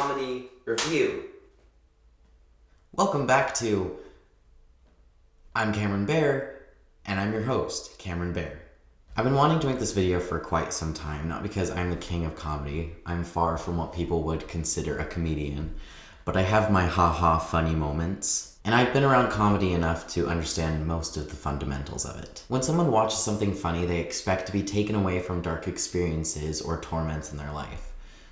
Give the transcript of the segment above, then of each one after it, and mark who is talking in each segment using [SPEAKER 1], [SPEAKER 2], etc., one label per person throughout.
[SPEAKER 1] Comedy Review. Welcome back to I'm Cameron Bear, and I'm your host, Cameron Bear. I've been wanting to make this video for quite some time, not because I'm the king of comedy. I'm far from what people would consider a comedian, but I have my ha-ha funny moments. And I've been around comedy enough to understand most of the fundamentals of it. When someone watches something funny, they expect to be taken away from dark experiences or torments in their life.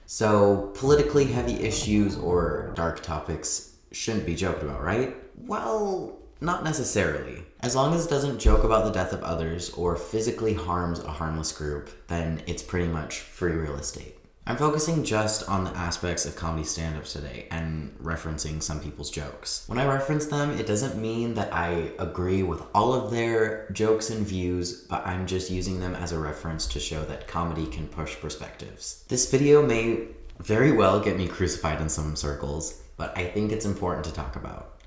[SPEAKER 1] So, politically heavy issues or dark topics shouldn't be joked about, right? Well, not necessarily. As long as it doesn't joke about the death of others or physically harms a harmless group, then it's pretty much free real estate. I'm focusing just on the aspects of comedy stand-up today and referencing some people's jokes. When I reference them, it doesn't mean that I agree with all of their jokes and views, but I'm just using them as a reference to show that comedy can push perspectives. This video may very well get me crucified in some circles, but I think it's important to talk about.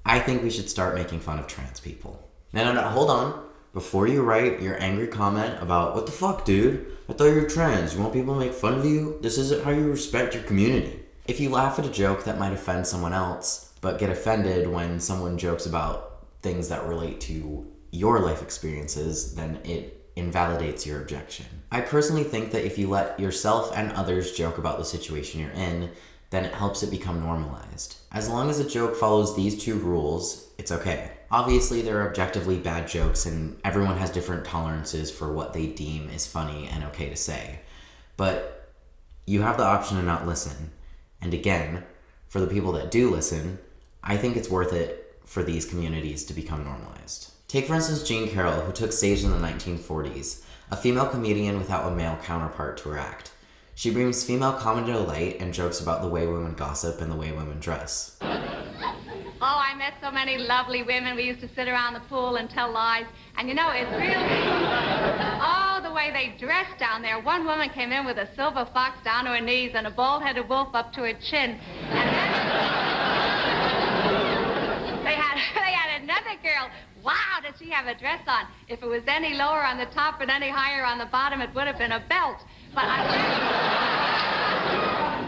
[SPEAKER 1] I think we should start making fun of trans people. No, hold on. Before you write your angry comment about, what the fuck, dude? I thought you were trans. You want people to make fun of you? This isn't how you respect your community. If you laugh at a joke that might offend someone else, but get offended when someone jokes about things that relate to your life experiences, then it invalidates your objection. I personally think that if you let yourself and others joke about the situation you're in, then it helps it become normalized. As long as a joke follows these two rules, it's okay. Obviously, there are objectively bad jokes, and everyone has different tolerances for what they deem is funny and okay to say. But you have the option to not listen. And again, for the people that do listen, I think it's worth it for these communities to become normalized. Take, for instance, Carroll, who took stage in the 1940s, a female comedian without a male counterpart to her act. She brings female comedy to light and jokes about the way women gossip and the way women dress.
[SPEAKER 2] Oh, I met so many lovely women. We used to sit around the pool and tell lies. And you know, it's really... Oh, the way they dressed down there. One woman came in with a silver fox down to her knees and a bald-headed wolf up to her chin. And then... they had another girl. Wow, did she have a dress on? If it was any lower on the top and any higher on the bottom, it would have been a belt. But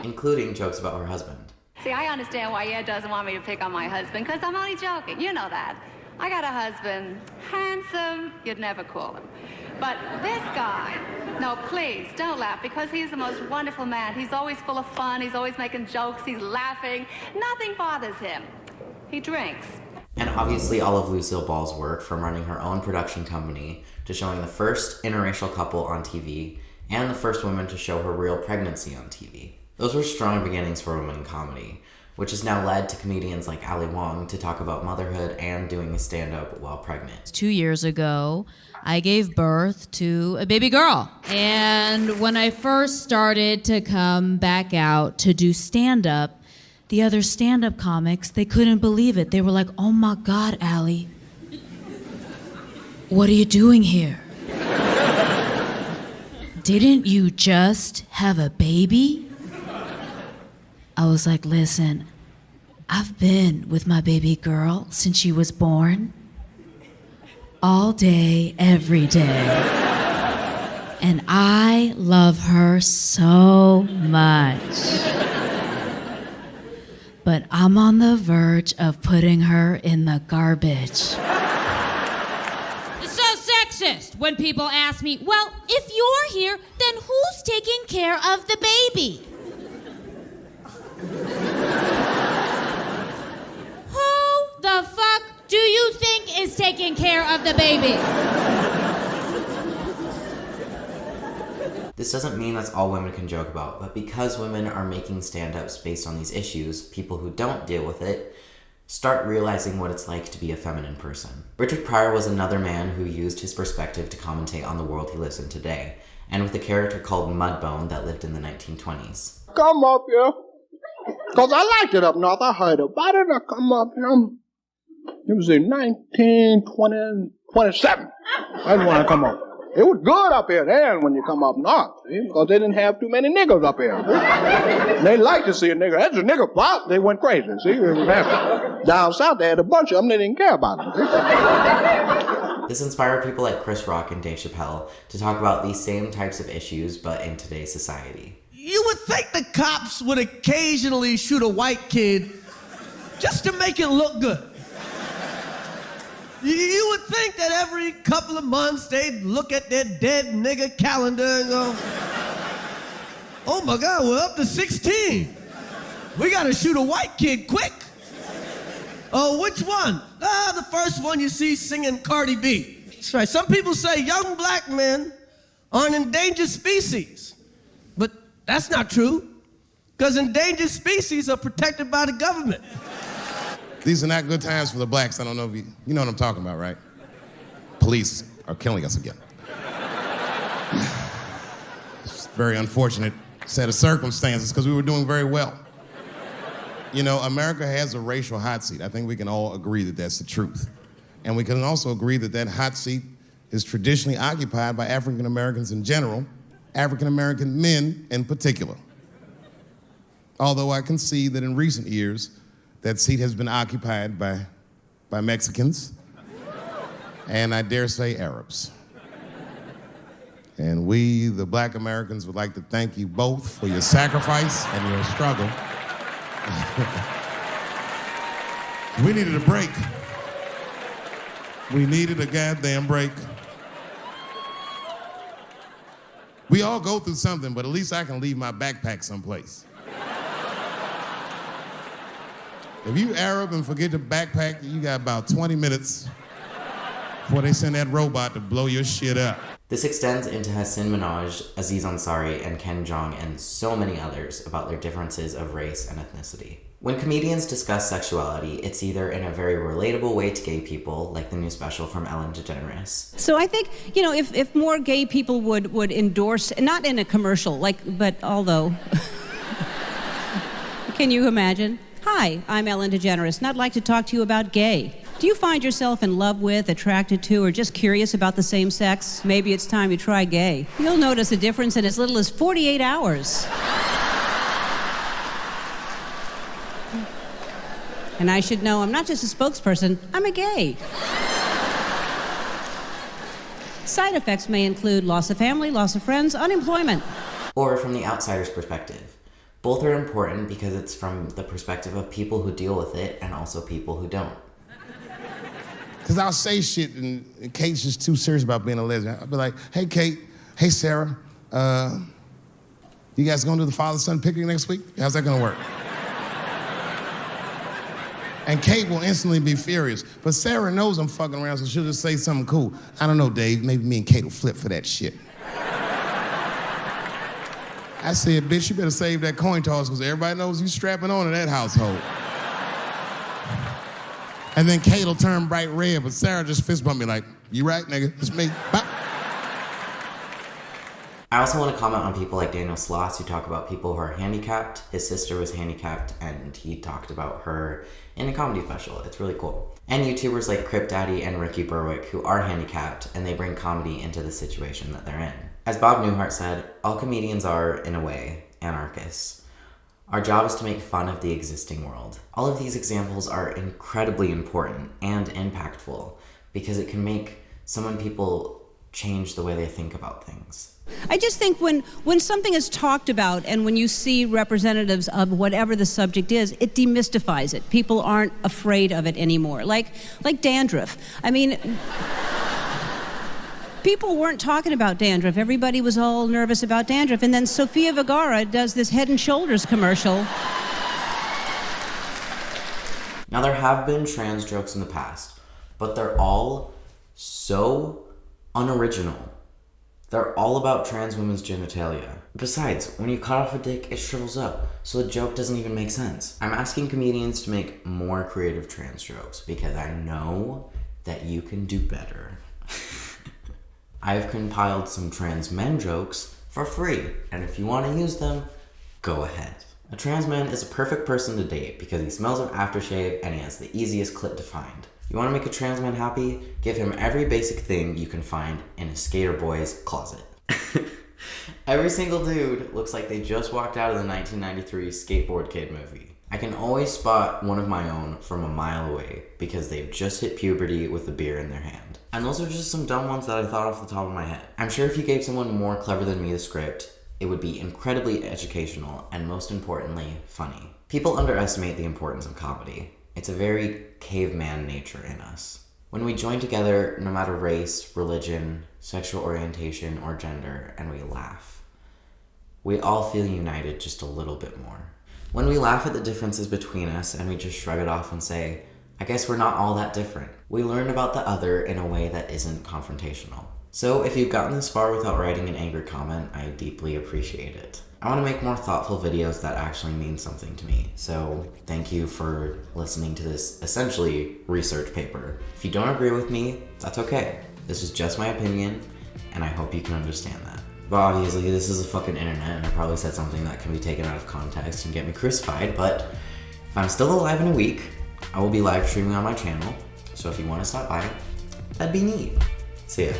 [SPEAKER 1] including jokes about her husband.
[SPEAKER 3] See, I understand why Ed doesn't want me to pick on my husband, because I'm only joking. You know that. I got a husband, handsome, you'd never call him. But this guy, no, please, don't laugh, because he's the most wonderful man. He's always full of fun. He's always making jokes. He's laughing. Nothing bothers him. He drinks.
[SPEAKER 1] And obviously all of Lucille Ball's work, from running her own production company to showing the first interracial couple on TV and the first woman to show her real pregnancy on TV. Those were strong beginnings for women in comedy, which has now led to comedians like Ali Wong to talk about motherhood and doing a stand-up while pregnant.
[SPEAKER 4] 2 years ago, I gave birth to a baby girl. And when I first started to come back out to do stand-up, the other stand-up comics, they couldn't believe it. They were like, oh my God, Ali, what are you doing here? Didn't you just have a baby? I was like, listen, I've been with my baby girl since she was born. All day, every day. And I love her so much. But I'm on the verge of putting her in the garbage. When people ask me, well, if you're here, then who's taking care of the baby? Who the fuck do you think is taking care of the baby?
[SPEAKER 1] This doesn't mean that's all women can joke about, but because women are making stand-ups based on these issues, people who don't deal with it start realizing what it's like to be a feminine person. Richard Pryor was another man who used his perspective to commentate on the world he lives in today, and with a character called Mudbone that lived in the 1920s.
[SPEAKER 5] Come up here, because I liked it up north. I heard about it. I come up here. It was in 1927. I didn't want to come up. It was good up here then when you come up north, see, because they didn't have too many niggers up here. They liked to see a nigger. That's a nigger pop. They went crazy, see. It was happy. Down south, they had a bunch of them. They didn't care about them.
[SPEAKER 1] This inspired people like Chris Rock and Dave Chappelle to talk about these same types of issues, but in today's society.
[SPEAKER 6] You would think the cops would occasionally shoot a white kid just to make it look good. You would think that every couple of months they'd look at their dead nigga calendar and go, oh my God, we're up to 16. We gotta shoot a white kid quick. Oh, which one? The first one you see singing Cardi B. That's right. Some people say young black men are an endangered species. But that's not true, because endangered species are protected by the government.
[SPEAKER 7] These are not good times for the blacks. I don't know if you know what I'm talking about, right? Police are killing us again. It's a very unfortunate set of circumstances because we were doing very well. You know, America has a racial hot seat. I think we can all agree that that's the truth. And we can also agree that that hot seat is traditionally occupied by African Americans in general, African American men in particular. Although I can see that in recent years, that seat has been occupied by Mexicans, and I dare say Arabs. And we, the black Americans, would like to thank you both for your sacrifice and your struggle. We needed a break. We needed a goddamn break. We all go through something, but at least I can leave my backpack someplace. If you Arab and forget the backpack, you got about 20 minutes before they send that robot to blow your shit up.
[SPEAKER 1] This extends into Hassan Minhaj, Aziz Ansari, and Ken Jeong, and so many others about their differences of race and ethnicity. When comedians discuss sexuality, it's either in a very relatable way to gay people, like the new special from Ellen DeGeneres.
[SPEAKER 8] So I think, you know, if more gay people would endorse, not in a commercial, but although, can you imagine? Hi, I'm Ellen DeGeneres, and I'd like to talk to you about gay. Do you find yourself in love with, attracted to, or just curious about the same sex? Maybe it's time you try gay. You'll notice a difference in as little as 48 hours. And I should know I'm not just a spokesperson, I'm a gay. Side effects may include loss of family, loss of friends, unemployment.
[SPEAKER 1] Or from the outsider's perspective. Both are important because it's from the perspective of people who deal with it and also people who don't.
[SPEAKER 7] Because I'll say shit and Kate's just too serious about being a lesbian. I'll be like, hey, Kate, hey, Sarah, you guys gonna do the father-son picnic next week? How's that gonna work? And Kate will instantly be furious. But Sarah knows I'm fucking around, so she'll just say something cool. I don't know, Dave, maybe me and Kate will flip for that shit. I said, bitch, you better save that coin toss because everybody knows you strapping on in that household. And then Kate will turn bright red, but Sarah just fist bump me like, you right, nigga, it's me. Bye.
[SPEAKER 1] I also want to comment on people like Daniel Sloss who talk about people who are handicapped. His sister was handicapped and he talked about her in a comedy special. It's really cool. And YouTubers like Crip Daddy and Ricky Berwick who are handicapped and they bring comedy into the situation that they're in. As Bob Newhart said, all comedians are, in a way, anarchists. Our job is to make fun of the existing world. All of these examples are incredibly important and impactful because it can make people change the way they think about things.
[SPEAKER 8] I just think when something is talked about and when you see representatives of whatever the subject is, it demystifies it. People aren't afraid of it anymore. Like dandruff. I mean, people weren't talking about dandruff. Everybody was all nervous about dandruff. And then Sofia Vergara does this Head & Shoulders commercial.
[SPEAKER 1] Now, there have been trans jokes in the past, but they're all so unoriginal. They're all about trans women's genitalia. Besides, when you cut off a dick, it shrivels up, so the joke doesn't even make sense. I'm asking comedians to make more creative trans jokes because I know that you can do better. I've compiled some trans men jokes for free, and if you want to use them, go ahead. A trans man is a perfect person to date because he smells of aftershave and he has the easiest clit to find. You want to make a trans man happy? Give him every basic thing you can find in a skater boy's closet. Every single dude looks like they just walked out of the 1993 Skateboard Kid movie. I can always spot one of my own from a mile away because they've just hit puberty with a beer in their hand. And those are just some dumb ones that I thought off the top of my head. I'm sure if you gave someone more clever than me the script, It would be incredibly educational and, most importantly, funny. People underestimate the importance of comedy. It's a very caveman nature in us. When we join together, no matter race, religion, sexual orientation, or gender, and we laugh, we all feel united just a little bit more. When we laugh at the differences between us and we just shrug it off and say, I guess we're not all that different, we learn about the other in a way that isn't confrontational. So if you've gotten this far without writing an angry comment, I deeply appreciate it. I want to make more thoughtful videos that actually mean something to me, so thank you for listening to this essentially research paper. If you don't agree with me, that's okay. This is just my opinion, and I hope you can understand that. But obviously this is a fucking internet, and I probably said something that can be taken out of context and get me crucified, but if I'm still alive in a week, I will be live streaming on my channel, so if you want to stop by, that'd be neat. See ya.